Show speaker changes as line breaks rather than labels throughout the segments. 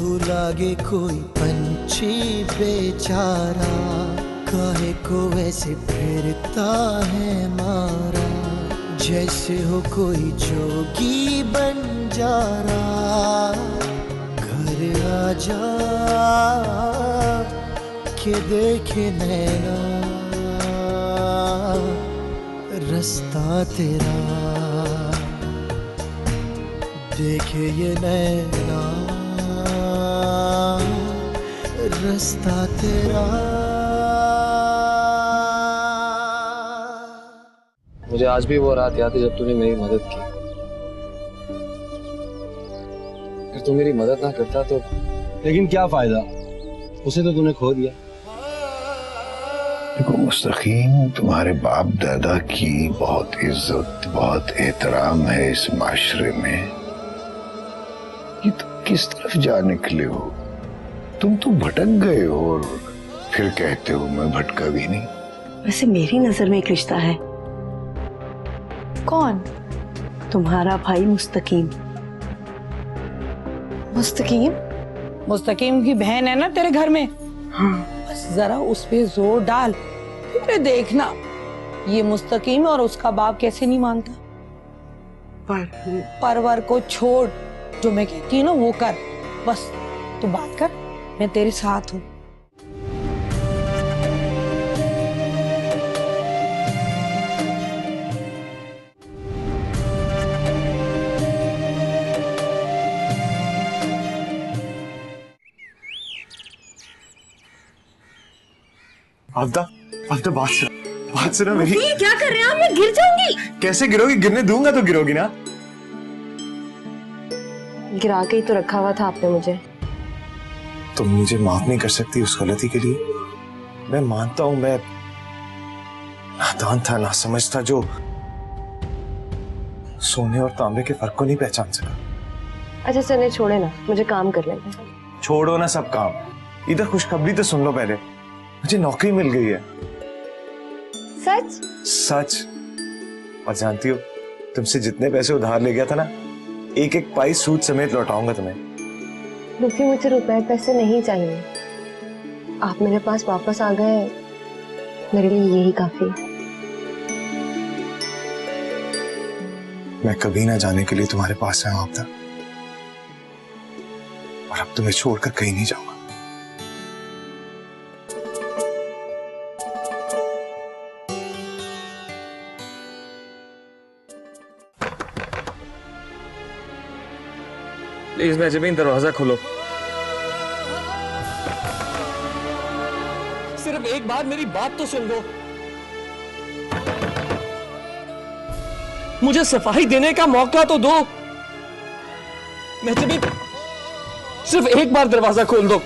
तू लागे कोई पंछी बेचारा, काहे को वैसे फिरता है मारा, जैसे हो कोई जोगी बंजारा। घर आ जा के देखे नैना रास्ता तेरा, देखे ये नैना रास्ता तेरा।
मुझे आज भी वो रात याद है जब तूने मेरी मदद की। अगर तू मेरी मदद ना करता तो।
लेकिन क्या फायदा, उसे तो तूने खो दिया।
देखो मुस्तकीम, तुम्हारे बाप दादा की बहुत इज्जत बहुत एहतराम है इस माशरे में। ये तुम किस तरफ जा निकले हो? तुम तो भटक गए हो और फिर कहते हो मैं भटका भी नहीं।
वैसे मेरी नजर में एक रिश्ता है।
कौन?
तुम्हारा भाई मुस्तकीम।
मुस्तकीम?
मुस्तकीम की बहन है ना तेरे घर में।
हाँ।
बस जरा उस पे जोर डाल, फिर देखना ये मुस्तकीम और उसका बाप कैसे नहीं मानता। परवर को छोड़, जो मैं कहती हूँ ना वो कर। बस तू बात कर, मैं तेरे साथ हूँ।
आफ्ता, आफ्ता बात सुनो मेरी।
क्या कर रहे हैं आप? मैं गिर जाऊंगी।
कैसे गिरोगी? गिरने दूंगा तो गिरोगी ना।
गिरा के ही तो रखा हुआ था आपने मुझे।
तुम मुझे माफ नहीं कर सकती उस गलती के लिए। मैं मानता हूं मैं नादान था, ना समझता, जो सोने और तांबे के फर्क को नहीं पहचान सका।
अच्छा चले छोड़े ना, मुझे काम कर लेंगे।
छोड़ो ना सब काम, इधर खुशखबरी तो सुन लो पहले। मुझे नौकरी मिल गई है।
सच?
सच। और जानती हो, तुमसे जितने पैसे उधार ले गया था ना, एक एक पाई सूद समेत लौटाऊंगा तुम्हें।
रुकी, मुझे रुपए पैसे नहीं चाहिए। आप मेरे पास वापस आ गए, मेरे लिए यही काफी है।
मैं कभी ना जाने के लिए तुम्हारे पास आया हूं आफ्ता, और अब तुम्हें छोड़कर कहीं नहीं जाऊंगा।
प्लीज मेहजबीन, दरवाजा खोलो।
सिर्फ एक बार मेरी बात तो सुन लो। मुझे सफाई देने का मौका तो दो। मेहजबीन, सिर्फ एक बार दरवाजा खोल दो।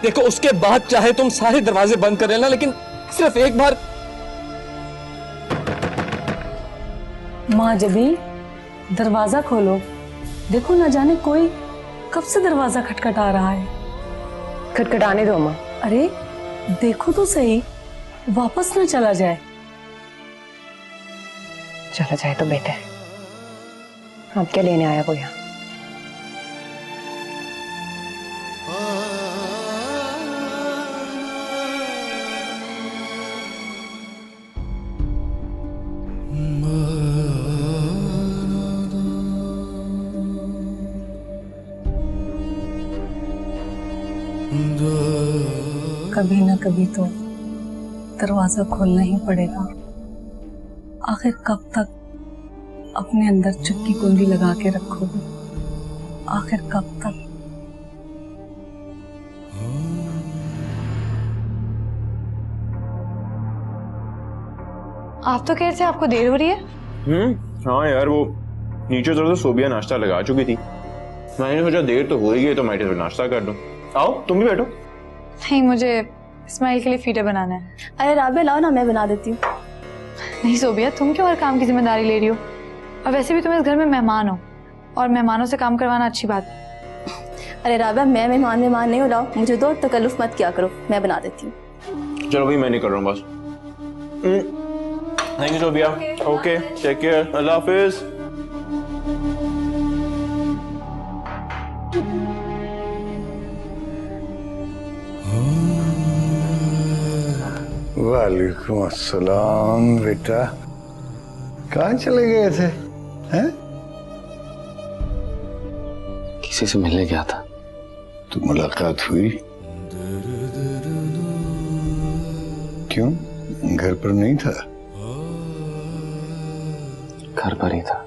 देखो, उसके बाद चाहे तुम सारे दरवाजे बंद कर लेना, लेकिन सिर्फ एक बार।
माँ जबी, दरवाजा खोलो। देखो न जाने कोई कब से दरवाजा खटखटा रहा है।
खटखटाने दो माँ।
अरे देखो तो सही, वापस न चला जाए।
चला जाए तो बेटर। आप क्या लेने आया वो यहाँ?
कभी ना कभी तो दरवाजा खोलना ही पड़ेगा। आखिर कब तक अपने अंदर चुप्पी कुंडी लगा के रखोगे? आखिर कब तक?
आप तो कह रहे थे आपको देर हो रही है।
हाँ यार, वो नीचे तो सोबिया नाश्ता लगा चुकी थी। मैंने सोचा देर तो हो ही गई तो मैं इधर नाश्ता कर दूं। आओ तुम भी बैठो।
नहीं, मुझे इस्माइल के लिए फीडर बनाना है।
अरे राबे लाओ ना, मैं बना देती हूँ।
नहीं सोबिया, तुम क्यों हर काम की जिम्मेदारी ले रही हो? और वैसे भी तुम इस घर में मेहमान हो, और मेहमानों से काम करवाना अच्छी बात है।
अरे राबे, मैं मेहमान नहीं हो, लाओ मुझे दो, तकल्लुफ मत किया करो, मैं बना देती हूँ।
चलो भाई, मैं नहीं कर रहा हूँ बस। Thank you Sobia. Okay, take care, अल्लाह हाफिज।
वालेकुम अस्सलाम। बेटा कहाँ चले गए थे? हैं?
किसी से मिलने गया था।
तो मुलाकात हुई? क्यों, घर पर नहीं था?
घर पर ही था।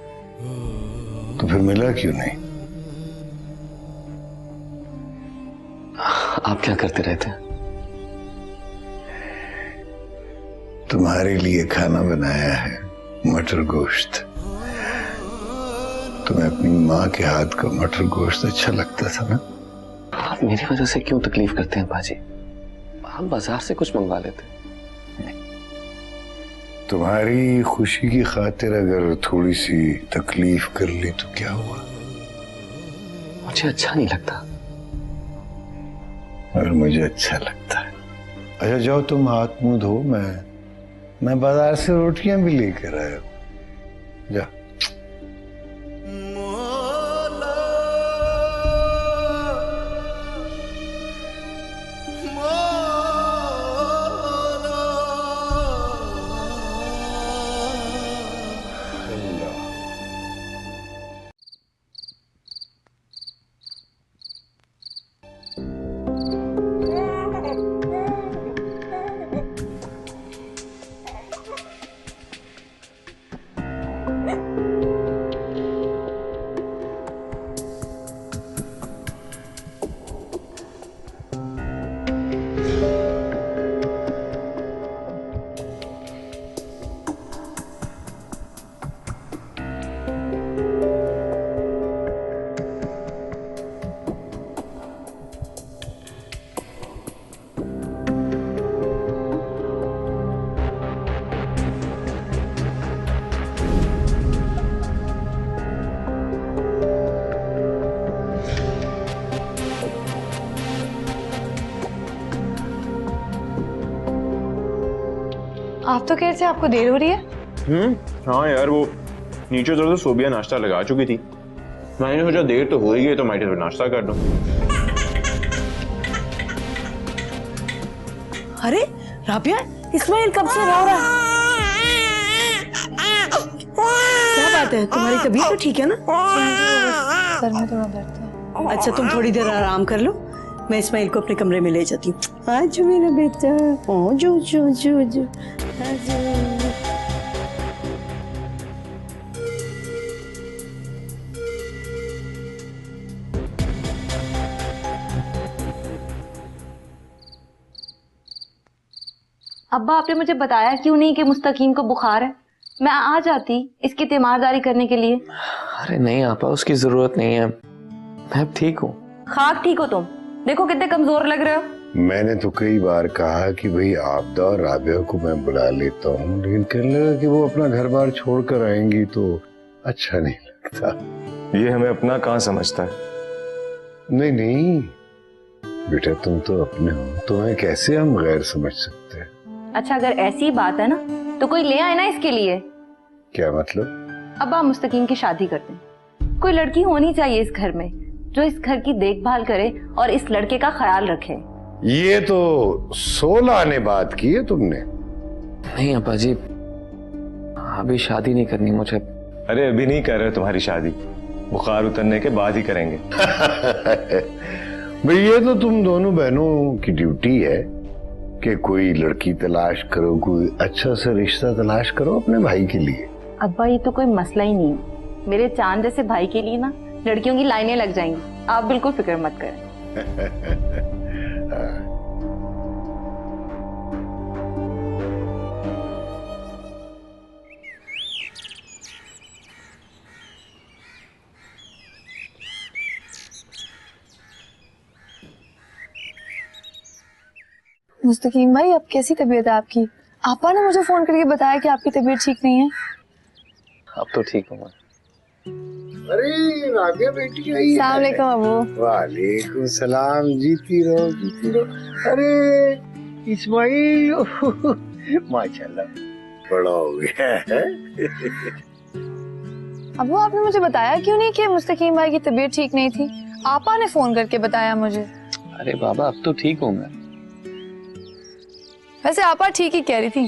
तो फिर मिला क्यों नहीं?
आप क्या करते रहते हैं?
तुम्हारे लिए खाना बनाया है, मटर गोश्त। तुम्हें अपनी माँ के हाथ का मटर गोश्त अच्छा लगता था ना?
आप मेरी वजह से क्यों तकलीफ करते हैं बाजी? आप बाजार से कुछ मंगवा लेते।
तुम्हारी खुशी की खातिर अगर थोड़ी सी तकलीफ कर ली तो क्या हुआ?
मुझे अच्छा नहीं लगता।
और मुझे अच्छा लगता है। अच्छा जाओ, तुम हाथ मुंह धो, मैं बाजार से रोटियां भी लेकर आया हूं। जा।
आप तो कह रहे थे आपको देर हो रही है।
हाँ यार, वो नीचे उधर तो सोबिया नाश्ता लगा चुकी थी। मैंने सोचा देर तो हो ही गई तो मैं इधर नाश्ता कर दूं।
अरे राबिया, इस्माइल कब से रो रहा है? क्या बात है, तुम्हारी तबीयत तो ठीक है ना?
सर में थोड़ा दर्द है।
अच्छा तुम थोड़ी देर आराम कर लो, मैं इस्माइल को अपने कमरे में ले जाती हूँ। आज मेरा बेटा, ओ जो जो जो जो
अब्बा, आपने मुझे बताया क्यों नहीं कि मुस्तकीम को बुखार है? मैं आ जाती इसकी तीमारदारी करने के लिए।
अरे नहीं आपा, उसकी जरूरत नहीं है। मैं ठीक हूँ।
खाक ठीक हो तुम? देखो कितने कमजोर लग रहे हो।
मैंने तो कई बार कहा कि भाई आपदा और राबिया को मैं बुला लेता हूँ, लेकिन कहने लगा कि वो अपना घर बार छोड़कर आएंगी तो अच्छा नहीं लगता।
ये हमें अपना कहाँ समझता है?
नहीं नहीं बेटा, तुम तो अपने हो, तुम्हें कैसे हम गैर समझ सकते हैं?
अच्छा अगर ऐसी बात है ना तो कोई ले आए ना इसके लिए।
क्या मतलब?
अब्बा, मुस्तकीम की शादी करते हैं। कोई लड़की होनी चाहिए इस घर में जो इस घर की देखभाल करे और इस लड़के का ख्याल रखे।
ये तो 16 आने बात की है तुमने।
नहीं अब्बा जी, अभी शादी नहीं करनी मुझे।
अरे अभी नहीं कर रहे तुम्हारी शादी, बुखार उतरने के बाद ही करेंगे।
भाई ये तो तुम दोनों बहनों की ड्यूटी है कि कोई लड़की तलाश करो, कोई अच्छा सा रिश्ता तलाश करो अपने भाई के लिए।
अब्बा ये तो कोई मसला ही नहीं है। मेरे चांद जैसे भाई के लिए ना लड़कियों की लाइनें लग जाएंगी, आप बिल्कुल फिक्र मत करें।
मुस्तकीम भाई, अब कैसी तबीयत है आपकी? आपा ने मुझे फोन करके बताया कि आपकी तबीयत ठीक नहीं है।
अब तो ठीक हूँ मैं।
अरे राबिया बेटी आई है।
अस्सलाम वालेकुम अबू।
वालेकुम सलाम। जीती रहो जीती रहो। अरे इस्माइल, माशाल्लाह बड़ा हो गया है।
अबू, आपने मुझे बताया क्यों नहीं कि मुस्तकीम भाई की तबीयत ठीक नहीं थी? आपा ने फोन करके बताया मुझे।
अरे बाबा, अब तो ठीक हूँ मैं।
वैसे आपा ठीक ही कह रही थी,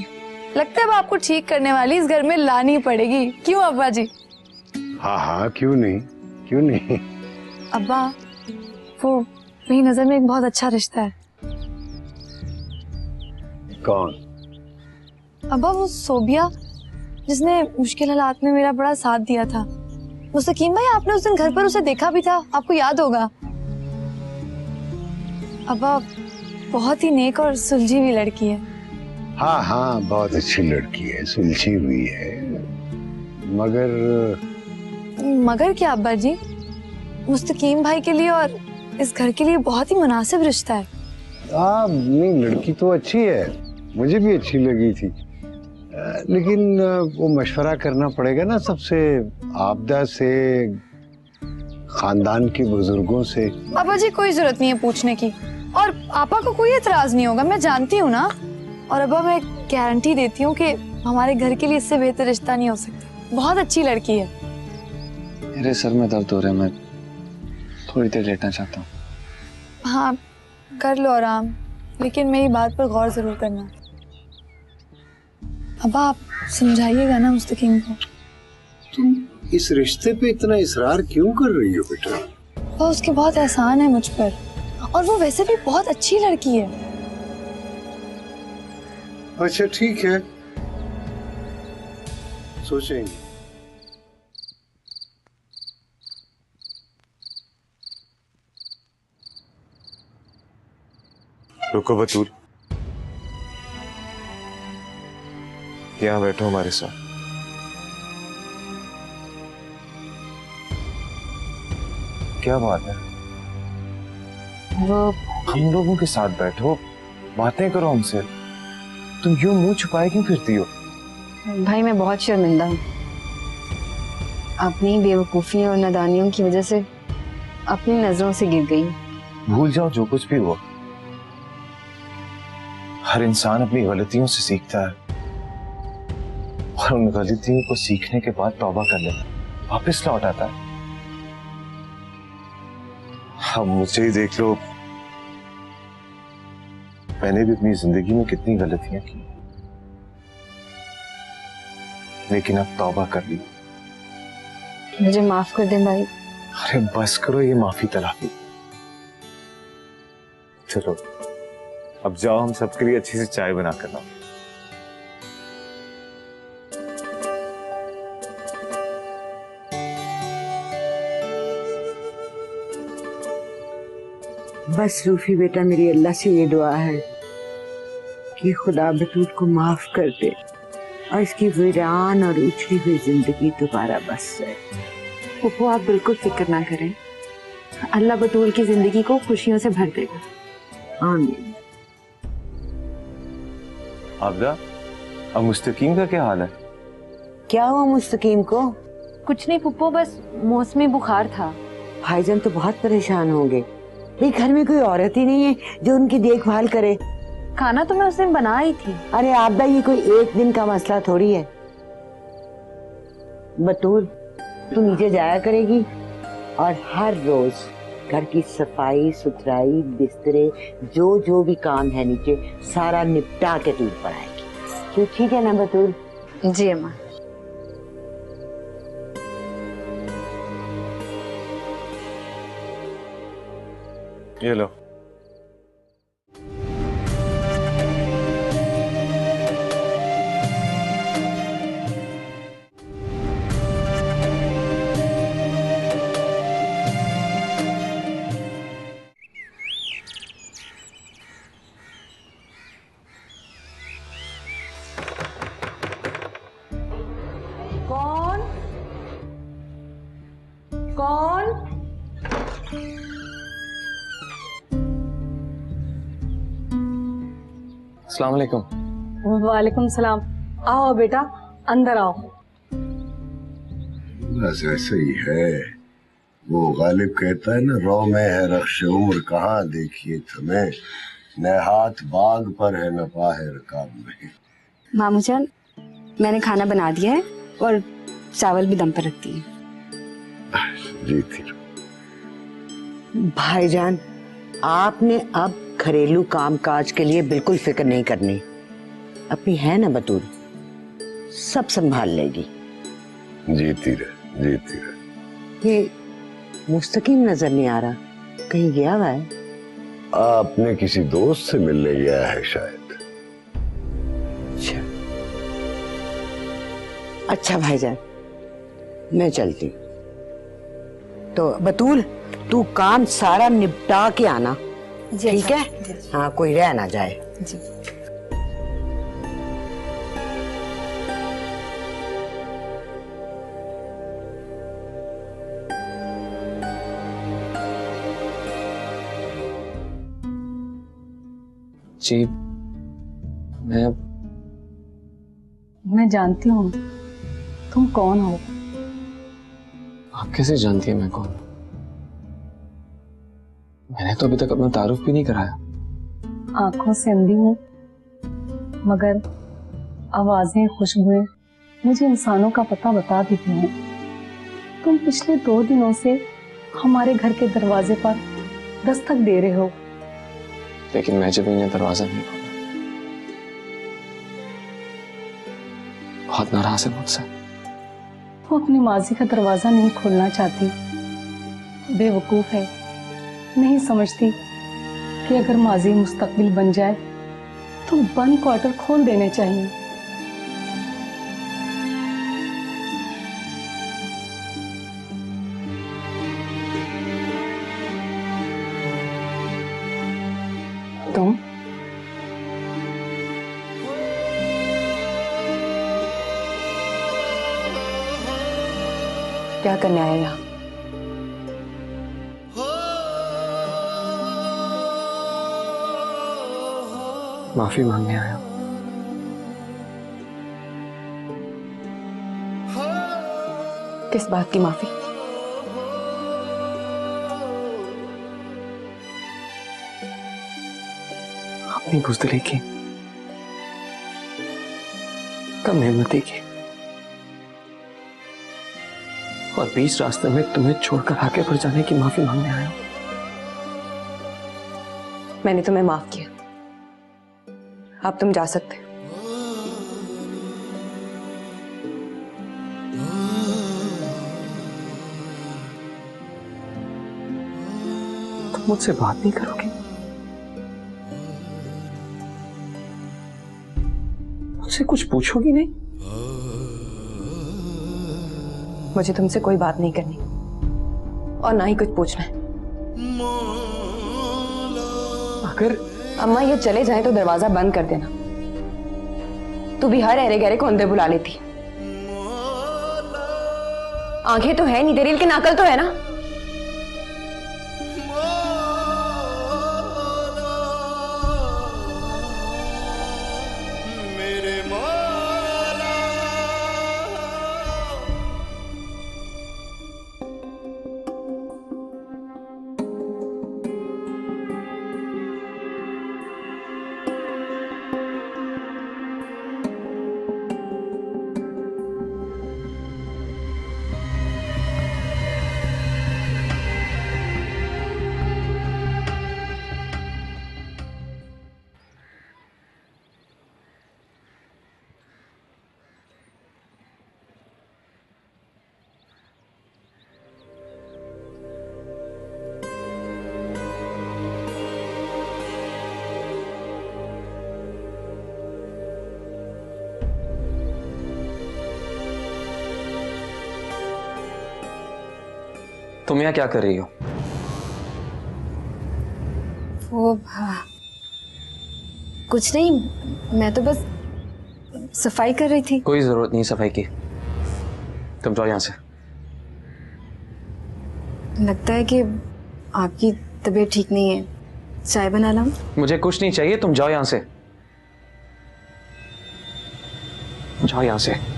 लगता है अब आपको ठीक करने वाली इस घर में लानी पड़ेगी, क्यों अब्बा जी?
हाँ हाँ, क्यों नहीं, क्यों नहीं।
अब्बा, वो मेरी नजर में एक बहुत अच्छा रिश्ता है।
कौन?
अब्बा, वो सोबिया जिसने मुश्किल हालात में मेरा बड़ा साथ दिया था। मुस्तकीम भाई, आपने उस दिन घर पर उसे देखा भी था, आपको याद होगा। अब्बा, बहुत ही नेक और सुलझी हुई लड़की है।
हाँ हाँ, बहुत अच्छी लड़की है, सुलझी हुई है,
मगर क्या अब्बा जी, मुस्तकीम भाई के लिए और इस घर के लिए बहुत ही मुनासिब रिश्ता है।
नहीं, लड़की तो अच्छी है, मुझे भी अच्छी लगी थी, लेकिन वो मशवरा करना पड़ेगा ना सबसे, आपदा से, खानदान के बुजुर्गों से।
अब्बा जी, कोई जरूरत नहीं है पूछने की, और आपा को कोई एतराज नहीं होगा, मैं जानती हूँ ना। और अब्बा, मैं गारंटी देती हूँ कि हमारे घर के लिए इससे बेहतर रिश्ता नहीं हो सकता। बहुत अच्छी लड़की है।
मेरे सर में दर्द हो रहा है, मैं थोड़ी देर लेटना चाहता हूँ।
हाँ, कर लो आराम, लेकिन मेरी बात पर गौर जरूर करना। अब्बा, आप समझाइएगा ना मुस्तकीम को।
तुम इस रिश्ते पे इतना इसरार क्यों कर रही हो बेटा?
वो उसके बहुत एहसान है मुझ पर, और वो वैसे भी बहुत अच्छी लड़की है।
अच्छा ठीक है, सोचेंगे।
रुको बतूल, यहाँ बैठो हमारे साथ। क्या बात है?
वो
हम लोगों के साथ बैठो, बातें करो हमसे। तुम यूं मुंह छुपाए क्यों फिरती हो?
भाई, मैं बहुत शर्मिंदा हूँ। अपनी बेवकूफियों और नादानियों की वजह से अपनी नजरों से गिर गई।
भूल जाओ जो कुछ भी हुआ। हर इंसान अपनी गलतियों से सीखता है, और उन गलतियों को सीखने के बाद तौबा कर लेता है, वापस लौट आता है। अब मुझे ही देख लो, मैंने भी अपनी जिंदगी में कितनी गलतियां की, लेकिन अब तौबा कर ली।
मुझे माफ कर दे भाई।
अरे बस करो ये माफी तलाफी। चलो अब जाओ, हम सबके लिए अच्छी सी चाय बना कर लाओ।
बस रूफी बेटा, मेरी अल्लाह से ये दुआ है कि खुदा बतूल को माफ कर दे और इसकी वीरान और उछली हुई जिंदगी दोबारा बस जाए।
फूफू, आप बिल्कुल फिक्र ना करें, अल्लाह बतूल की जिंदगी को खुशियों से भर देगा।
आमीन।
आबदा, अब मुस्तकीम का क्या हाल है?
क्या हुआ मुस्तकीम को?
कुछ नहीं फूफू, बस मौसमी बुखार था।
भाईजान तो बहुत परेशान होंगे, भाई घर में कोई औरत ही नहीं है जो उनकी देखभाल करे।
खाना तो मैं उस दिन बना ही थी।
अरे आबदा, ये कोई एक दिन का मसला थोड़ी है। बतूल, तू नीचे जाया करेगी और हर रोज घर की सफाई सुथराई, बिस्तरे, जो जो भी काम है नीचे सारा निपटा के तू ऊपर आएगी। क्यों, ठीक है ना बतूल?
जी अम्मा।
ये लो।
कौन कौन?
अस्सलाम वालेकुम।
वालेकुम सलाम। आओ बेटा, अंदर आओ।
बस ऐसे ही है, वो गालिब कहता है ना, रो में है रख्श उम्र कहाँ देखिए तुम्हें, न हाथ बाग पर है न पाहे रकाब में।
मामू जान, मैंने खाना बना दिया है और चावल भी दम पर रख दिए।
जी थी।
भाईजान, आपने अब घरेलू कामकाज के लिए बिल्कुल फिक्र नहीं करनी। अपनी है ना बतूल, सब संभाल लेगी।
जीती रहे।
ये मुस्तकीम नजर नहीं आ रहा, कहीं गया हुआ है?
आपने किसी दोस्त से मिलने गया है शायद।
अच्छा भाईजान, मैं चलती हूँ। तो बतूल, तू काम सारा निपटा के आना, ठीक है? हाँ, कोई रह ना जाए।
जी।
जी,
मैं जानती हूँ तुम कौन हो।
आप कैसे जानती है मैं कौन? मैंने तो अभी तक अपना तारुफ भी नहीं कराया।
आंखों से अंधी हूँ, मगर आवाजें, खुशबुएं मुझे इंसानों का पता बता देती हैं। तुम पिछले 2 दिनों से हमारे घर के दरवाजे पर दस्तक दे रहे हो।
लेकिन मैं जब इन्हें दरवाजा नहीं खोला, बहुत नाराज है मुझसे।
वो अपनी माजी का दरवाजा नहीं खोलना चाहती, बेवकूफ है, नहीं समझती कि अगर माजी मुस्तकबिल बन जाए तो बंद क्वार्टर खोल देने चाहिए। तुम
क्या करने आए यहाँ?
माफी मांगने आया।
किस बात की माफी?
अपनी बुज़दिली की, कम हिम्मती की, और बीच रास्ते में तुम्हें छोड़कर आगे बढ़ जाने की माफी मांगने आया।
मैंने तुम्हें माफ किया, अब तुम जा सकते हो।
तुम मुझसे बात नहीं करोगे? मुझसे कुछ पूछोगी नहीं?
मुझे तुमसे कोई बात नहीं करनी और ना ही कुछ पूछना है।
अगर
अम्मा ये चले जाएं तो दरवाजा बंद कर देना। तू भी हर अरे गहरे को अंदर बुला लेती। आंखें तो है नहीं तेरी, लेकिन अकल तो है ना।
तुम यहाँ क्या कर रही हो?
वो कुछ नहीं, मैं तो बस सफाई कर रही थी।
कोई जरूरत नहीं सफाई की, तुम जाओ यहाँ से।
लगता है कि आपकी तबीयत ठीक नहीं है, चाय बना लाऊं?
मुझे कुछ नहीं चाहिए, तुम जाओ यहाँ से। जाओ यहाँ से।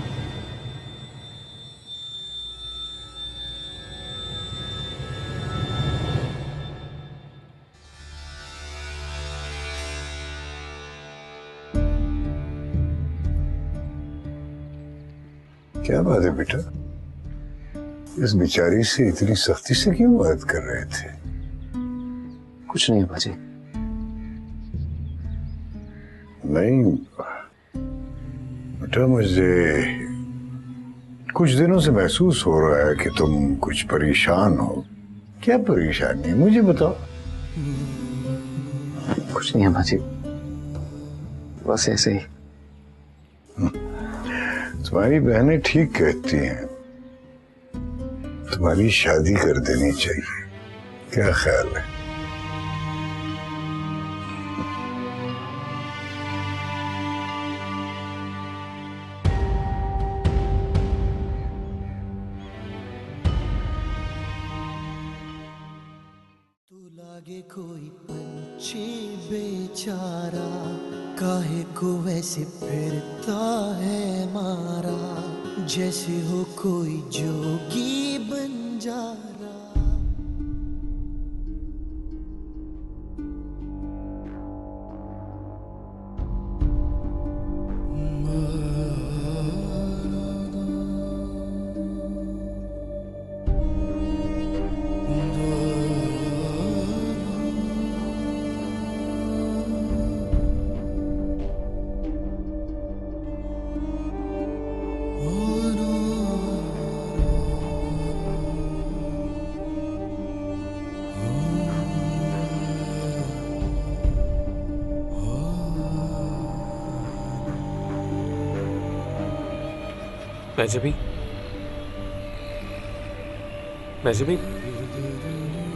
क्या बात है बेटा, इस बेचारी से इतनी सख्ती से क्यों बात कर रहे थे?
कुछ नहीं है बाजी।
नहीं, बेटा मुझे कुछ दिनों से महसूस हो रहा है कि तुम कुछ परेशान हो। क्या परेशानी है मुझे बताओ।
कुछ नहीं अब्बा जी, बस ऐसे ही।
तुम्हारी बहनें ठीक कहती हैं, तुम्हारी शादी कर देनी चाहिए। क्या ख्याल है?
लागे कोई पंछी बेचारा, काहे को वैसे फिरता है मारा, जैसे हो कोई जोगी बंजारा।
महजबी,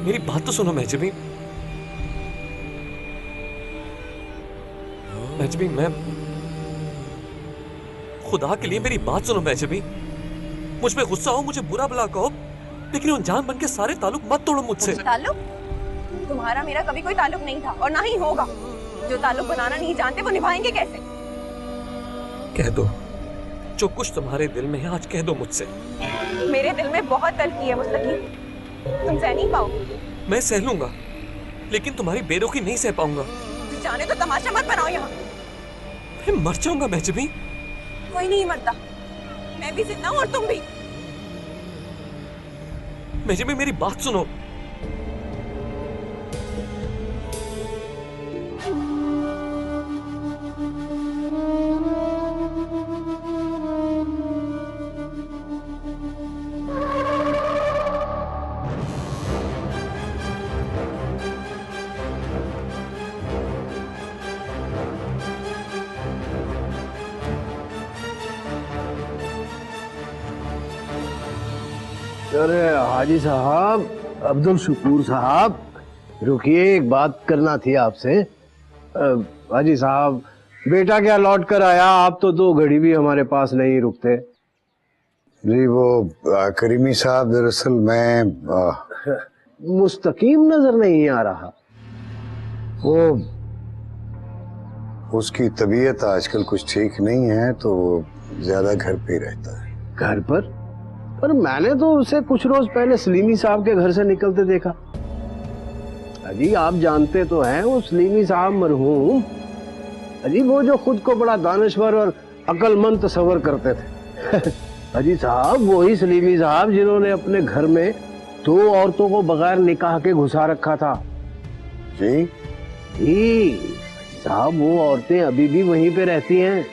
मेरी बात तो सुनो महजबी। महजबी, मैं खुदा के लिए मेरी बात सुनो महजबी। मुझ पे गुस्सा हो, मुझे बुरा भला कहो, लेकिन अनजान बन के सारे ताल्लुक मत तोड़ो मुझसे।
ताल्लुक? तुम्हारा मेरा कभी कोई ताल्लुक नहीं था और ना ही होगा। जो ताल्लुक बनाना नहीं जानते वो निभाएंगे कैसे?
कह दो जो कुछ तुम्हारे दिल में है, आज कह दो मुझसे।
मेरे दिल में बहुत तलखी है मुस्तकीम, तुम सह नहीं पाओगे।
मैं सह लूंगा, लेकिन तुम्हारी बेरुखी नहीं सह पाऊंगा।
जाने तो तमाशा मत बनाओ यहाँ।
मैं मर जाऊंगा महजबी।
कोई नहीं मरता, मैं भी जिंदा हूँ और तुम भी।
महजबी मेरी बात सुनो।
अरे हाजी साहब, अब्दुल शुकूर साहब, रुकिए, एक बात करना थी आपसे। हाजी साहब, बेटा क्या लौट कर आया? आप तो 2 घड़ी भी हमारे पास नहीं रुकते।
जी वो करीमी साहब, दरअसल मैं
मुस्तकीम नजर नहीं आ रहा।
वो उसकी तबीयत आजकल कुछ ठीक नहीं है तो ज्यादा घर पे रहता है।
घर पर? पर मैंने तो उसे कुछ रोज पहले सलीमी साहब के घर से निकलते देखा। अजी आप जानते तो हैं वो सलीमी साहब मरहूम, अजी वो जो खुद को बड़ा दानिश्वर और अक्लमंद तस्वर करते थे। अजी साहब वही सलीमी साहब जिन्होंने अपने घर में 2 औरतों को बगैर निकाह के घुसा रखा था।
जी
जी साहब, वो औरतें अभी भी वहीं पे रहती हैं।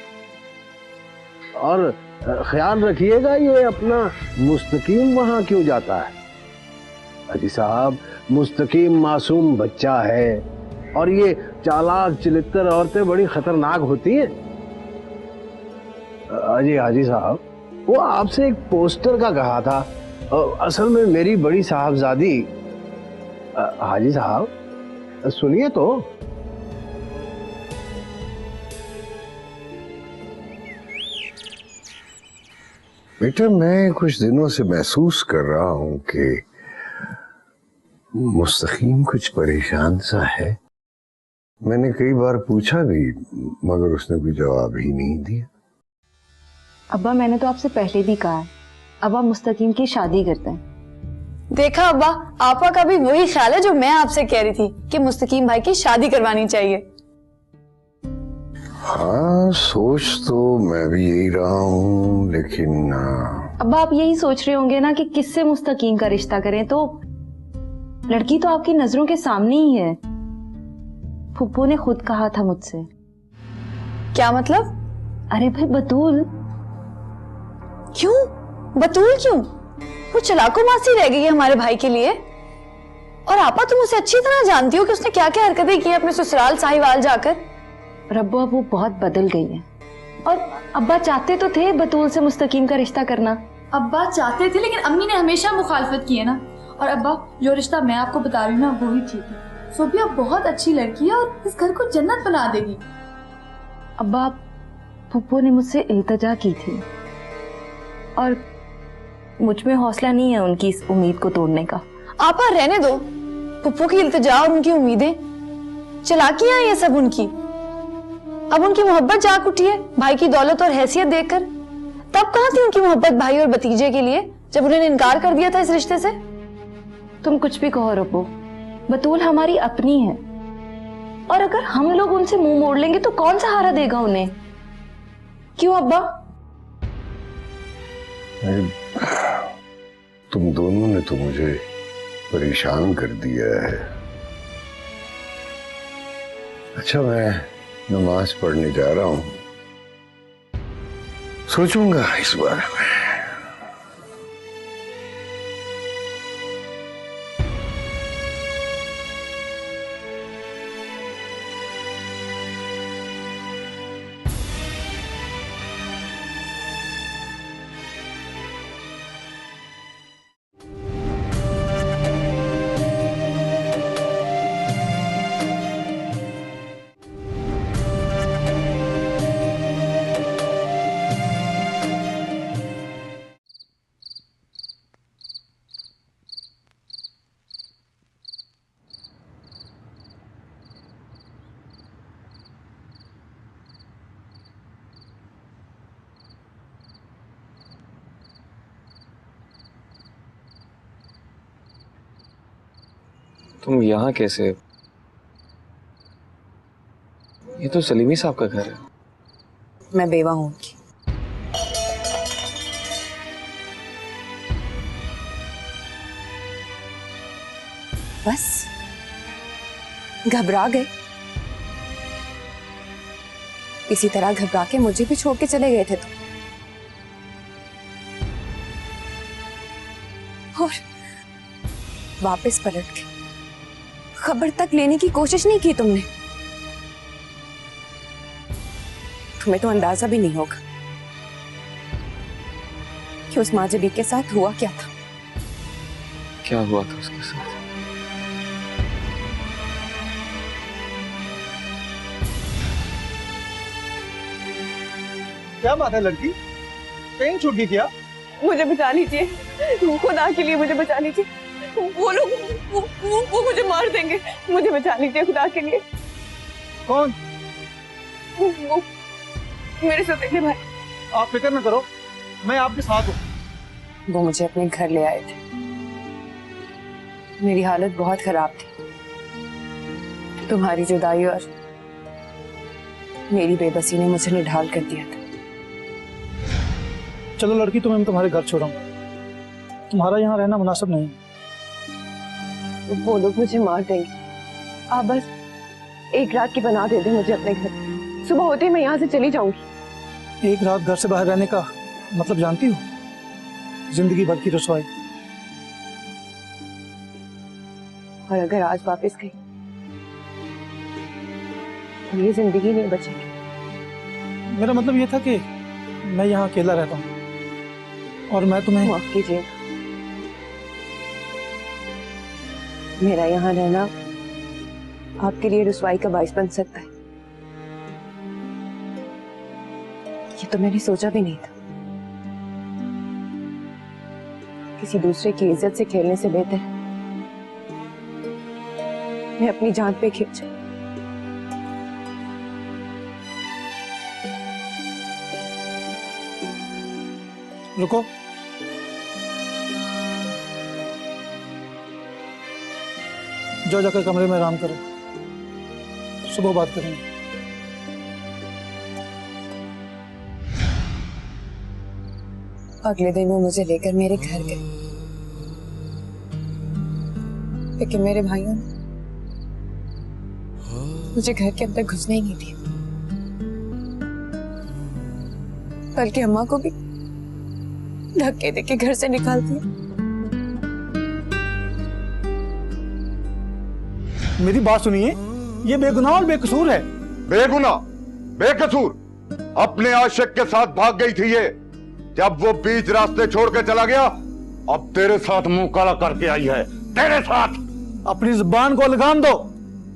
और ख्याल रखिएगा ये अपना मुस्तकीम वहां क्यों जाता है। अजी साहब, मुस्तकीम मासूम बच्चा है और ये चालाक चिलितर औरतें बड़ी खतरनाक होती हैं। अजी हाजी साहब, वो आपसे एक पोस्टर का कहा था, असल में मेरी बड़ी साहबजादी। हाजी साहब सुनिए तो।
बेटा मैं कुछ दिनों से महसूस कर रहा हूं कि मुस्तकीम कुछ परेशान सा है। मैंने कई बार पूछा भी मगर उसने कोई जवाब ही नहीं दिया।
अब्बा मैंने तो आपसे पहले भी कहा है, अब आप मुस्तकीम की शादी करते हैं।
देखा अब्बा, आपा का भी वही ख्याल है जो मैं आपसे कह रही थी कि मुस्तकीम भाई की शादी करवानी चाहिए।
हाँ सोच तो मैं भी यही रहा हूँ, लेकिन
अब्बा आप यही सोच रहे होंगे ना कि किससे मुस्तकीम का रिश्ता करें, तो लड़की तो आपकी नजरों के सामने ही है। फुप्पू ने खुद कहा था मुझसे।
क्या मतलब?
अरे भाई बतूल।
क्यों बतूल क्यों? वो चलाको मासी रह गई है हमारे भाई के लिए। और आपा तुम उसे अच्छी तरह जानती हो कि उसने क्या क्या हरकतें की अपने ससुराल साहिवाल जाकर।
रब्बो अब वो बहुत बदल गई है। और अब्बा चाहते तो थे बतूल से मुस्तकीम का रिश्ता करना।
अब्बा चाहते थे लेकिन अम्मी ने हमेशा मुखालफत की है ना। और अब्बा जो रिश्ता मैं आपको बता रही हूँ ना वो ही ठीक है। सोफिया बहुत अच्छी लड़की है और इस घर को जन्नत बना देगी।
अब्बा फुप्पो ने मुझसे इल्तजा की थी और मुझ में हौसला नहीं है उनकी इस उम्मीद को तोड़ने का।
आपा रहने दो पुप्पो की इल्तिजा और उनकी उम्मीदें। चालाकियां ये सब उनकी। अब उनकी मोहब्बत जाग उठी है भाई की दौलत और हैसियत देखकर। तब कहाँ थी उनकी मोहब्बत भाई और भतीजे के लिए जब उन्होंने इनकार कर दिया था इस रिश्ते से।
तुम कुछ भी कहो रब्बो, बतूल हमारी अपनी है और अगर हम लोग उनसे मुंह मोड़ लेंगे तो कौन सहारा देगा उन्हें? क्यों अब्बा?
तुम दोनों ने तो मुझे परेशान कर दिया है। अच्छा मैं नमाज पढ़ने जा रहा हूं, सोचूंगा इस बारे में।
तुम यहाँ कैसे? ये तो सलीमी साहब का घर है।
मैं बेवा हूँ उनकी। बस घबरा गए? इसी तरह घबरा के मुझे भी छोड़ के चले गए थे तुम। और वापस पलट के खबर तक लेने की कोशिश नहीं की तुमने। तुम्हें तो अंदाजा भी नहीं होगा कि उस माजबी के साथ हुआ क्या था।
क्या हुआ था उसके साथ?
क्या बात है लड़की, कहीं छूट गई क्या?
मुझे बचा लीजिए, खुदा के लिए मुझे बचा लीजिए। वो लोग वो मुझे मार देंगे। मुझे बचा लीजिए खुदा के लिए।
कौन?
वो मेरे सौतेले भाई।
आप फिक्र न करो, मैं आपके साथ हूँ।
वो मुझे अपने घर ले आए थे। मेरी हालत बहुत खराब थी। तुम्हारी जुदाई और मेरी बेबसी ने मुझे निढाल कर दिया था।
चलो लड़की, तुम्हें मैं तुम्हारे घर छोड़ूंगा। तुम्हारा यहाँ रहना मुनासिब नहीं।
वो लोग मुझे मार देंगे। आप बस एक रात की बना दे दे मुझे अपने घर। सुबह होते ही मैं यहाँ से चली जाऊंगी।
एक रात घर से बाहर रहने का मतलब जानती हो? जिंदगी भर की रसवाई।
और अगर आज वापस गई तो ये जिंदगी नहीं बचेगी।
मेरा मतलब ये था कि मैं यहाँ अकेला रहता हूँ और मैं तुम्हें
माफ कीजिए। मेरा यहाँ रहना आपके लिए रुसवाई का बाइस बन सकता है। ये तो मैंने सोचा भी नहीं था। किसी दूसरे की इज्जत से खेलने से बेहतर मैं अपनी जान पे खेल जाऊं।
रुको, जो जाकर कमरे में आराम करो, सुबह बात करेंगे।
अगले दिन वो मुझे लेकर मेरे घर गए, लेकिन मेरे भाइयों ने मुझे घर के अंदर घुसने ही नहीं दिया।
बल्कि अम्मा को भी धक्के देके घर से निकाल दिया।
मेरी बात सुनिए, ये बेगुनाह और बेकसूर है।
बेगुनाह बेकसूर अपने आशिक के साथ भाग गई थी ये। जब वो बीच रास्ते छोड़ के चला गया, अब तेरे साथ मुंह काला करके आई है, तेरे साथ।
अपनी जुबान को लगाम दो।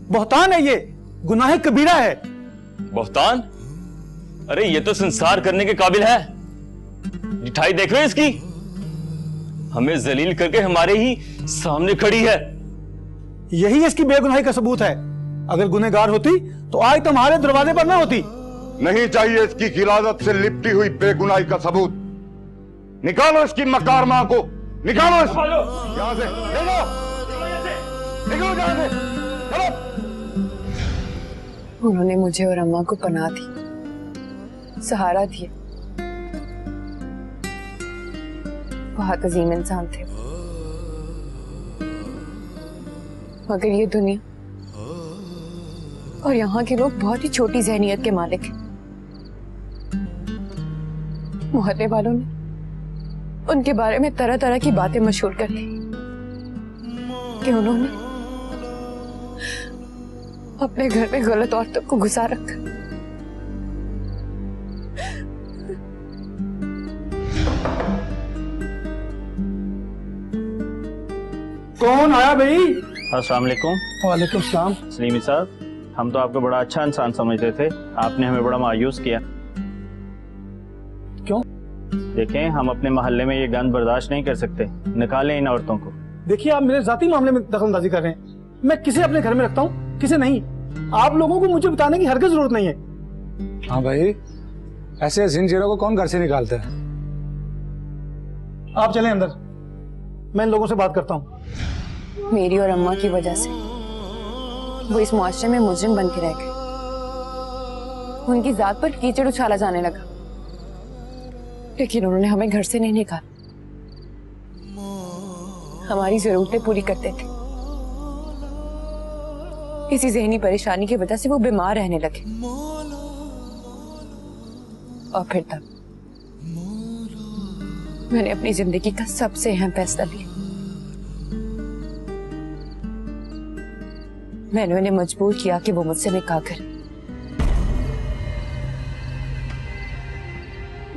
बहतान है ये, गुनाह कबीरा है।
बहतान? अरे ये तो संसार करने के काबिल है। मिठाई देख रहे हो इसकी? हमें जलील करके हमारे ही सामने खड़ी है।
यही इसकी बेगुनाही का सबूत है। अगर गुनहगार होती तो आज तुम्हारे दरवाजे पर ना होती।
नहीं चाहिए इसकी गिलादत से लिपटी हुई बेगुनाही का सबूत। निकालो इसकी मकार मां को, निकालो इसको यहां से, ले लो, निकलो यहां से, चलो।
उन्होंने मुझे और अम्मा को पनाह दी, सहारा दिया। बहुत अजीम इंसान थे, मगर ये दुनिया और यहाँ के लोग बहुत ही छोटी ज़हनियत के मालिक हैं। मोहल्ले वालों ने उनके बारे में तरह तरह की बातें मशहूर कर दी कि उन्होंने अपने घर में गलत औरतों को घुसा रखा।
कौन आया भाई?
अस्सलाम वालेकुम।
वालेकुम सलाम।
सलीमी साहब, हम तो आपको बड़ा अच्छा इंसान समझते थे, आपने हमें बड़ा मायूस किया।
क्यों?
देखें, हम अपने मोहल्ले में ये गंद बर्दाश्त नहीं कर सकते। निकालें इन औरतों को।
देखिए, आप मेरे जाती मामले में दखलंदाजी कर रहे हैं। मैं किसे अपने घर में रखता हूँ, किसे नहीं। आप लोगों को मुझे बताने की हरगिज़ जरूरत नहीं है।
हाँ भाई, ऐसे हसीन चेहरों को कौन घर से निकालता है?
आप चलें अंदर, मैं इन लोगों से बात करता हूँ।
मेरी और अम्मा की वजह से वो इस मुआशरे में मुजरिम बन के रह गए। उनकी जात पर कीचड़ उछाला जाने लगा, लेकिन उन्होंने हमें घर से नहीं निकाला। हमारी जरूरतें पूरी करते थे। इसी ज़हनी परेशानी की वजह से वो बीमार रहने लगे, और फिर तब मैंने अपनी जिंदगी का सबसे अहम फैसला लिया। मैंने उन्हें मजबूर किया कि वो मुझसे निकाह करे।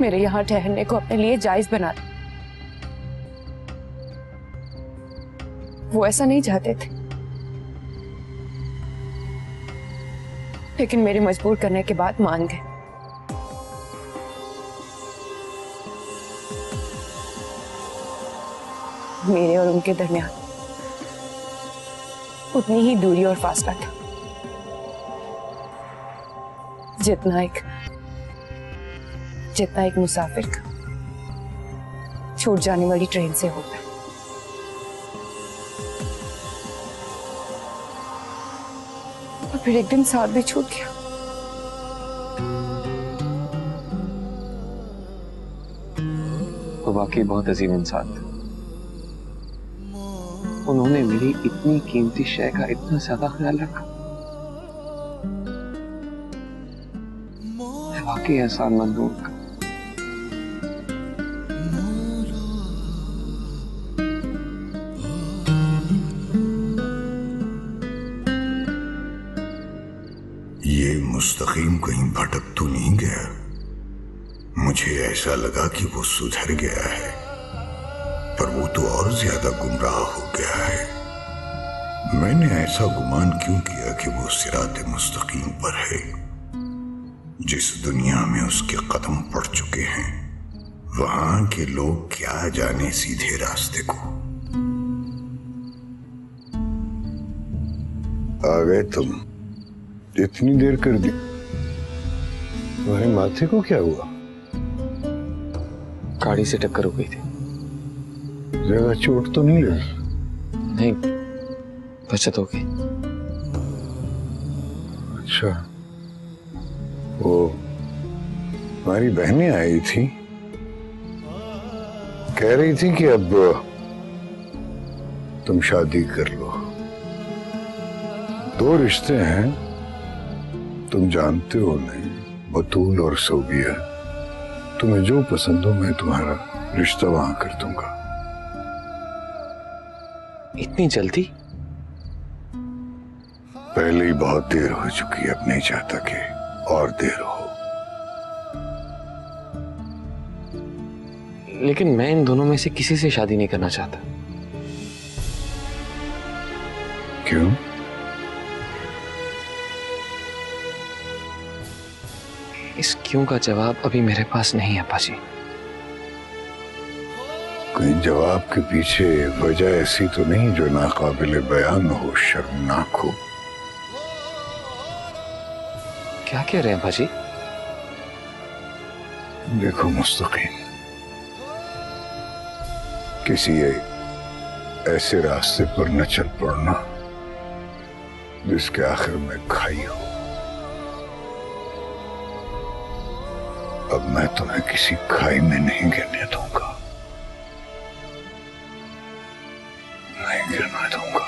मेरे यहाँ ठहरने को अपने लिए जायज बना दिया। वो ऐसा नहीं चाहते थे, लेकिन मेरे मजबूर करने के बाद मान गए। मेरे और उनके दरमियान उतनी ही दूरी और फासला था जितना एक मुसाफिर का छूट जाने वाली ट्रेन से होता है। और फिर एक दिन साथ भी छूट गया।
वो वाकई बहुत अजीम इंसान थे। उन्होंने मेरी इतनी कीमती शय का इतना ज्यादा ख्याल रखा। मैं वाकई एहसानमंद हूं उनका।
ये मुस्तकीम कहीं भटक तो नहीं गया? मुझे ऐसा लगा कि वो सुधर गया है, पर वो तो और ज्यादा गुमराह हो गया है। मैंने ऐसा गुमान क्यों किया कि वो सिराते मुस्तकीम पर है? जिस दुनिया में उसके कदम पड़ चुके हैं, वहां के लोग क्या जाने सीधे रास्ते को।
आ गए तुम? इतनी देर कर दी। तुम्हारे माथे को क्या हुआ?
गाड़ी से टक्कर हो गई थी।
ज्यादा चोट तो नहीं लगी?
नहीं, बचत हो गई।
अच्छा, वो हमारी बहनें आई थी, कह रही थी कि अब तुम शादी कर लो। 2 रिश्ते हैं, तुम जानते हो नहीं, बतूल और सोबिया।
तुम्हें जो पसंद हो मैं तुम्हारा रिश्ता वहां कर दूंगा।
इतनी जल्दी?
पहले ही बहुत देर हो चुकी है, अब नहीं चाहता कि और देर हो।
लेकिन मैं इन दोनों में से किसी से शादी नहीं करना चाहता।
क्यों?
इस क्यों का जवाब अभी मेरे पास नहीं है पाजी।
कोई जवाब के पीछे वजह ऐसी तो नहीं जो नाकाबिले बयान हो, शर्मनाक हो।
क्या कह रहे हैं पाजी?
देखो मुस्तकीम, किसी ऐसे रास्ते पर न चल पड़ना जिसके आखिर में खाई हो। अब मैं तुम्हें किसी खाई में नहीं गिरने दूंगा, नहीं गिरने दूंगा।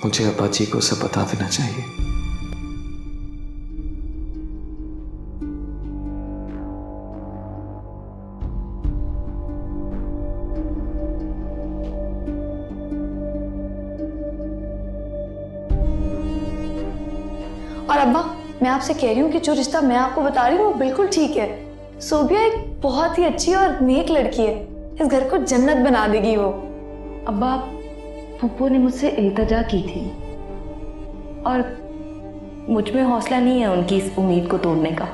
मुझे अब्बा जी को सब बता देना चाहिए।
और अब्बा, मैं आपसे कह रही हूँ कि जो रिश्ता मैं आपको बता रही हूँ वो बिल्कुल ठीक है। सोबिया एक बहुत ही अच्छी और नेक लड़की है, इस घर को जन्नत बना देगी वो।
अब्बा, फूफो ने मुझसे इल्तजा की थी और मुझ में हौसला नहीं है उनकी इस उम्मीद को तोड़ने का।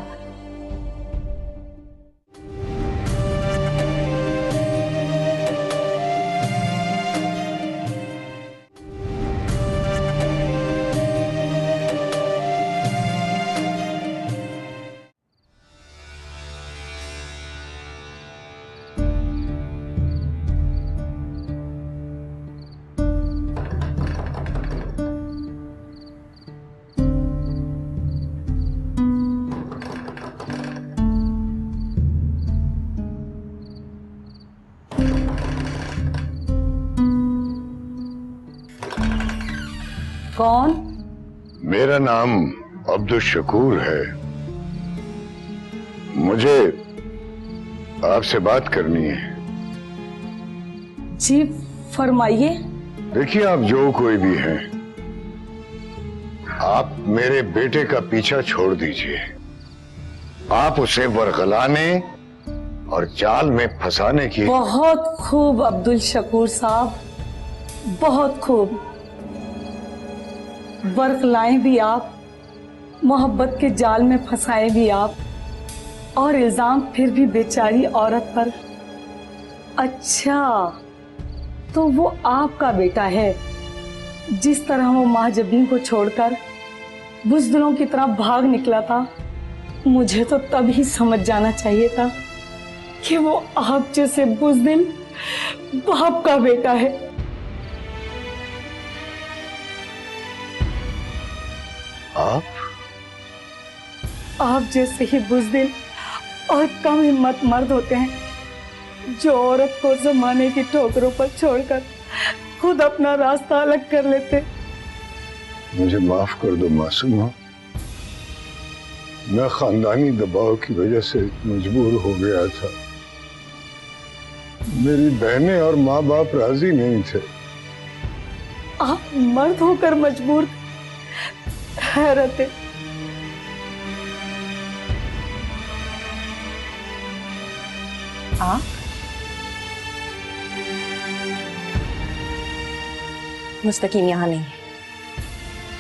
कौन?
मेरा नाम अब्दुल शकूर है। मुझे आपसे बात करनी है।
जी फरमाइए।
देखिए, आप जो कोई भी हैं, आप मेरे बेटे का पीछा छोड़ दीजिए। आप उसे बरगलाने और जाल में फंसाने की।
बहुत खूब अब्दुल शकूर साहब, बहुत खूब। बरगलाएं भी आप, मोहब्बत के जाल में फंसाए भी आप, और इल्जाम फिर भी बेचारी औरत पर। अच्छा, तो वो आपका बेटा है। जिस तरह वो माँ जबीन को छोड़कर बुज़दिलों की तरह भाग निकला था, मुझे तो तभी समझ जाना चाहिए था कि वो आप जैसे बुज़दिल बाप का बेटा है। आप जैसे ही बुज़दिल और कम हिम्मत मर्द होते हैं जो औरत को जमाने की ठोकरों पर छोड़कर खुद अपना रास्ता अलग कर लेते।
मुझे माफ कर दो मासूमा, मैं खानदानी दबाव की वजह से मजबूर हो गया था। मेरी बहनें और माँ बाप राजी नहीं थे।
आप मर्द होकर मजबूर। हैरत है।
मुस्तकीम यहाँ नहीं है।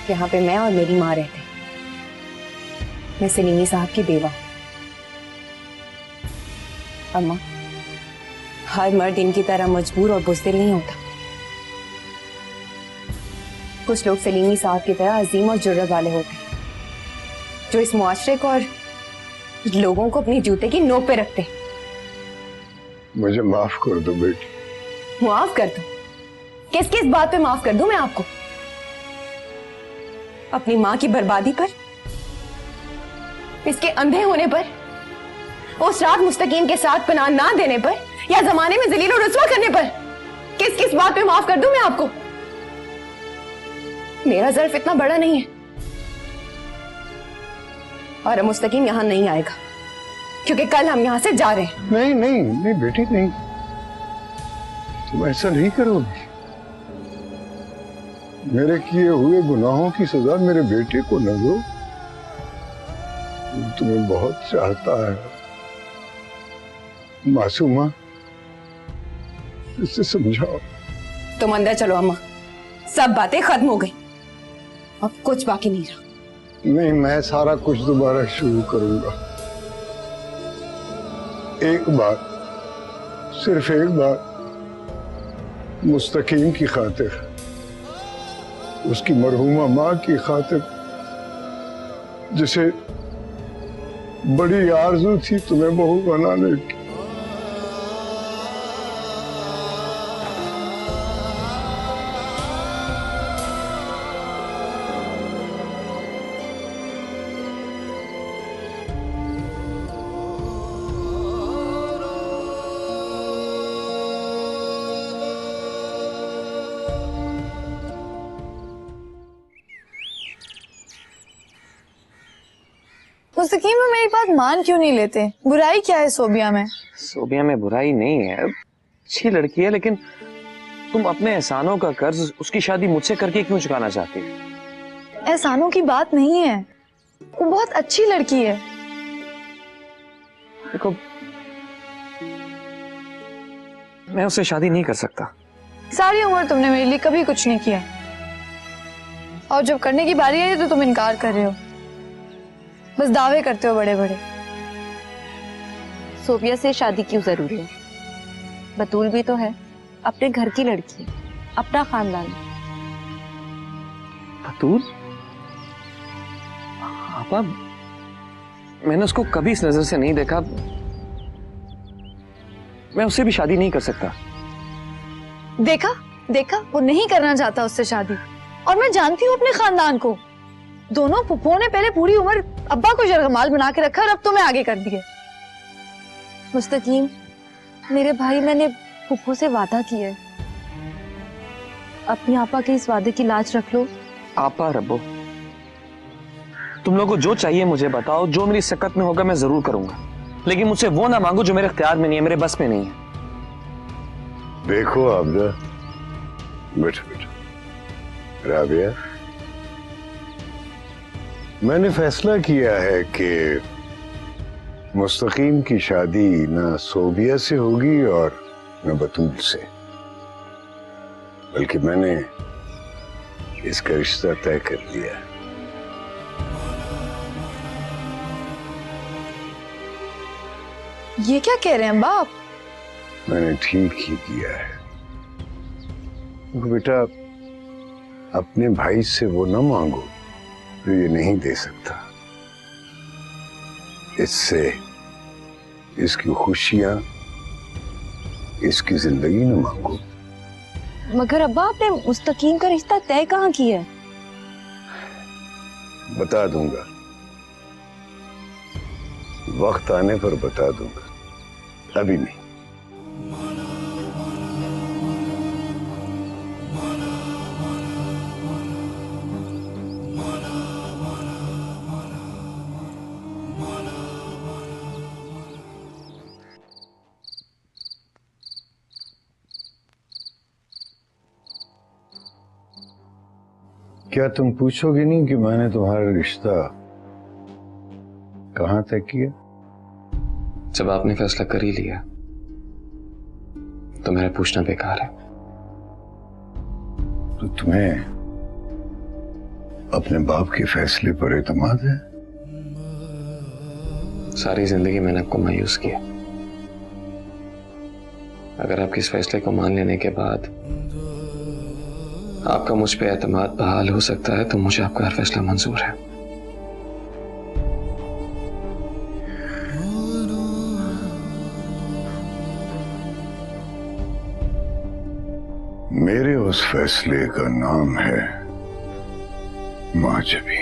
यहाँ पे मैं और मेरी माँ रहते हैं। मैं सलीमी साहब की बेवा हूँ। अम्मा, हर मर्द इनकी तरह मजबूर और बुज़दिल नहीं होता। कुछ लोग सलीमी साहब की तरह अजीम और जुर्रत वाले होते हैं, जो इस मुआशरे को और लोगों को अपनी जूते की नोक पे रखते हैं।
मुझे माफ कर दो बेटी।
माफ कर दो? किस किस बात पे माफ कर दूं मैं आपको? अपनी माँ की बर्बादी पर, इसके अंधे होने पर, उस रात मुस्तकीम के साथ पनाह ना देने पर, या जमाने में जलील और रुस्वा करने पर? किस किस बात पे माफ कर दूं मैं आपको? मेरा ज़र्फ इतना बड़ा नहीं है। और मुस्तकीम यहां नहीं आएगा क्योंकि कल हम यहां से जा रहे हैं।
नहीं नहीं नहीं बेटी नहीं, तुम ऐसा नहीं करोगी। मेरे किए हुए गुनाहों की सजा मेरे बेटे को न दो। वो तुम्हें बहुत चाहता है मासूमा, इसे समझाओ।
तुम अंदर चलो अम्मा, सब बातें खत्म हो गई, अब कुछ बाकी नहीं रहा।
नहीं, मैं सारा कुछ दोबारा शुरू करूंगा। एक बार, सिर्फ एक बार, मुस्तकीम की खातिर, उसकी मरहूमा माँ की खातिर, जिसे बड़ी आरज़ू थी तुम्हें बहू बनाने की।
मुस्तकीम में मेरी बात मान क्यों नहीं लेते? बुराई क्या है सोबिया में?
सोबिया में बुराई नहीं है, अच्छी लड़की है, लेकिन तुम अपने एहसानों का कर्ज उसकी शादी मुझसे करके क्यों चुकाना चाहती हो?
एहसानों की बात नहीं है, वो बहुत अच्छी लड़की है।
देखो, मैं उससे शादी नहीं कर सकता।
सारी उम्र तुमने मेरे लिए कभी कुछ नहीं किया, और जब करने की बारी आई तो तुम इनकार कर रहे हो, बस दावे करते हो बड़े बड़े।
सोबिया से शादी क्यों जरूरी है? बतूल भी तो है, अपने घर की लड़की है, अपना खानदान।
बतूल? आपा, मैंने उसको कभी इस नजर से नहीं देखा। मैं उससे भी शादी नहीं कर सकता।
देखा देखा, वो नहीं करना चाहता उससे शादी, और मैं जानती हूँ अपने खानदान को। दोनों फुफ्फो ने पहले पूरी उम्र अब्बा को जरगमाल बना के रखा और अब तुम्हें आगे कर दिया।
मुस्तकीम, मेरे भाई, मैंने फुफ्फो से वादा किया है, अपनी आपा के इस वादे की लाज रख लो।
आपा रब्बो, तुम लोगों को जो चाहिए मुझे बताओ, जो मेरी सकत में होगा मैं जरूर करूंगा, लेकिन मुझसे वो ना मांगो जो मेरे इख्तियार में नहीं है, मेरे बस में नहीं है।
देखो आबदा, बैठो बैठो। राबिया, मैंने फैसला किया है कि मुस्तकीम की शादी न सोबिया से होगी और न बतूल से, बल्कि मैंने इसका रिश्ता तय कर लिया।
ये क्या कह रहे हैं बाप?
मैंने ठीक ही किया है। बेटा, अपने भाई से वो न मांगो जो ये नहीं दे सकता। इससे इसकी खुशियां, इसकी जिंदगी न मांगो।
मगर अब्बा, आपने मुस्तकीम का रिश्ता तय कहाँ किया है?
बता दूंगा, वक्त आने पर बता दूंगा, अभी नहीं। क्या तुम पूछोगे नहीं कि मैंने तुम्हारा रिश्ता कहां तक किया?
जब आपने फैसला कर ही लिया तो मेरा पूछना बेकार है।
तो तुम्हें अपने बाप के फैसले पर एतमाद है?
सारी जिंदगी मैंने आपको मायूस किया। अगर आपके इस फैसले को मान लेने के बाद आपका मुझ पे एतमाद बहाल हो सकता है तो मुझे आपका हर फैसला मंजूर है।
मेरे उस फैसले का नाम है माजबी।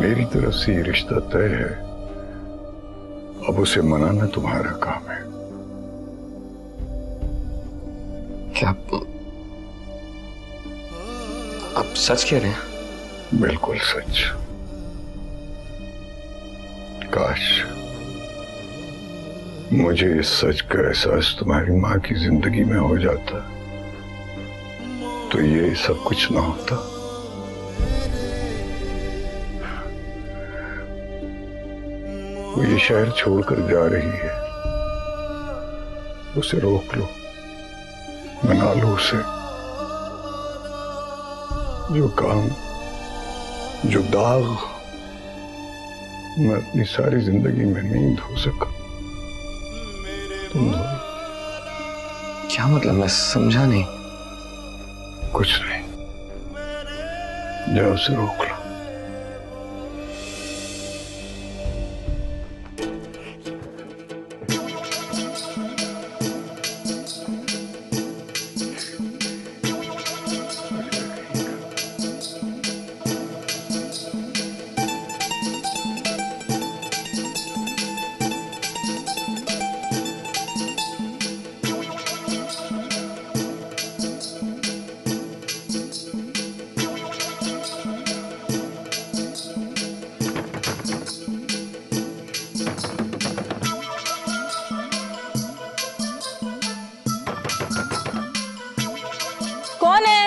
मेरी तरफ से ये रिश्ता तय है, अब उसे मनाना तुम्हारा काम है।
क्या आप सच कह रहे हैं?
बिल्कुल सच। काश मुझे इस सच का एहसास तुम्हारी माँ की जिंदगी में हो जाता तो ये सब कुछ ना होता। वो ये शहर छोड़कर जा रही है, उसे रोक लो, मना लो उसे। जो काम, जो दाग मैं अपनी सारी जिंदगी में नहीं धो सका, तुम धो।
क्या मतलब? मैं समझा नहीं।
कुछ नहीं, जाओ उसे रोक लो।
कौन है?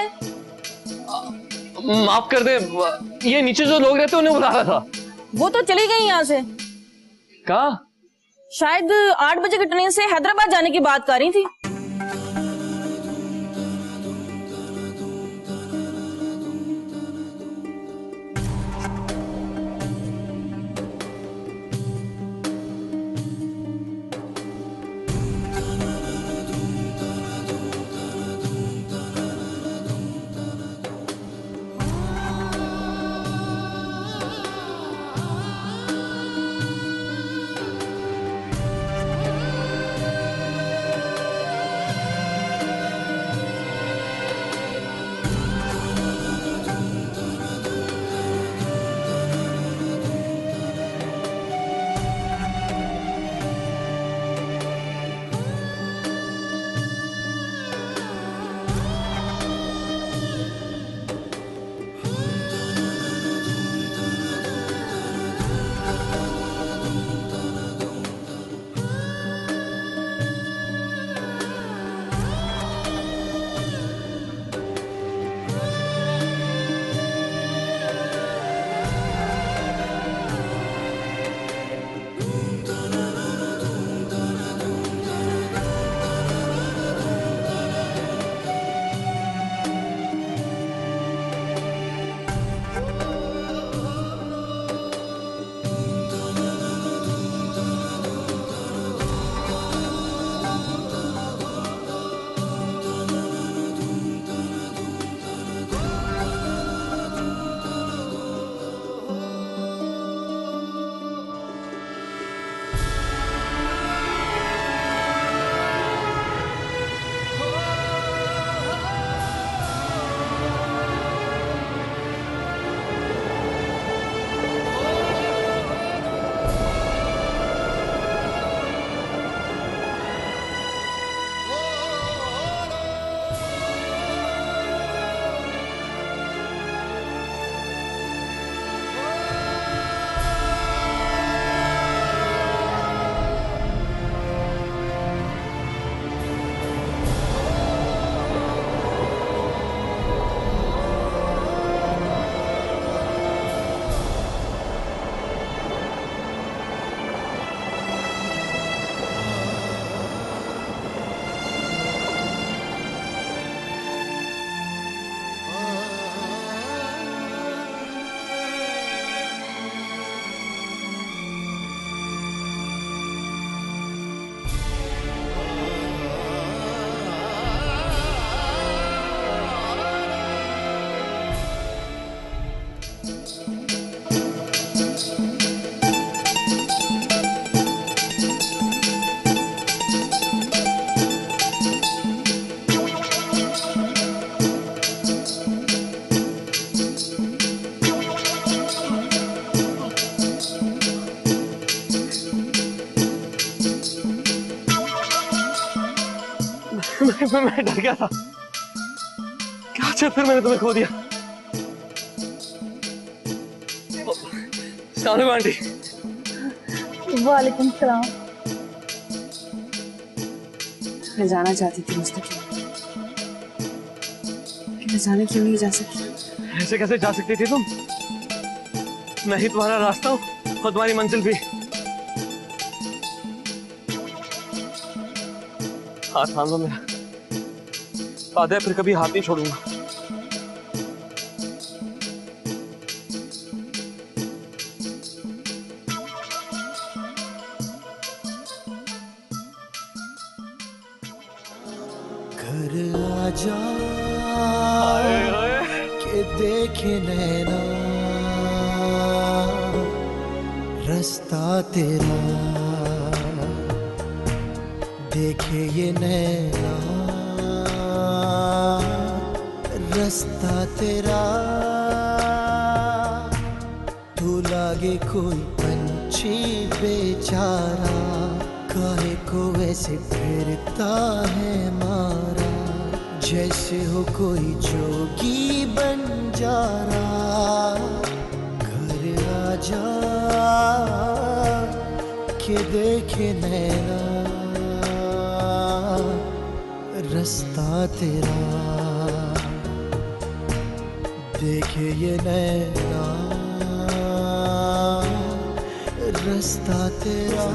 माफ कर दे, ये नीचे जो लोग रहते हैं उन्हें बुला रहा था।
वो तो चली गई यहाँ से।
कहा?
शायद 8 बजे की ट्रेन से हैदराबाद जाने की बात कर रही थी।
मैं डर गया था। क्या चक्कर मैंने तुम्हें खो दिया। अस्सलाम वालेकुम आंटी।
वालेकुम सलाम।
मैं जाना चाहती थी मुस्तकीम, मैं जाने क्यों नहीं जा सकती?
ऐसे कैसे जा सकती थी तुम? मैं ही तुम्हारा रास्ता हूँ और तुम्हारी मंजिल भी। हाथ थाम लो मेरा, वादा है फिर कभी हाथ नहीं छोड़ूंगा।
घर आजा के देखे नैना रास्ता तेरा, देखे ये नैना रास्ता तेरा। तू लागे कोई पंछी बेचारा, काहे को वैसे फिरता है मारा, जैसे हो कोई जोगी बन जा रहा। घर आजा के देखे नैना रास्ता तेरा, देखे ये नैना रास्ता तेरा।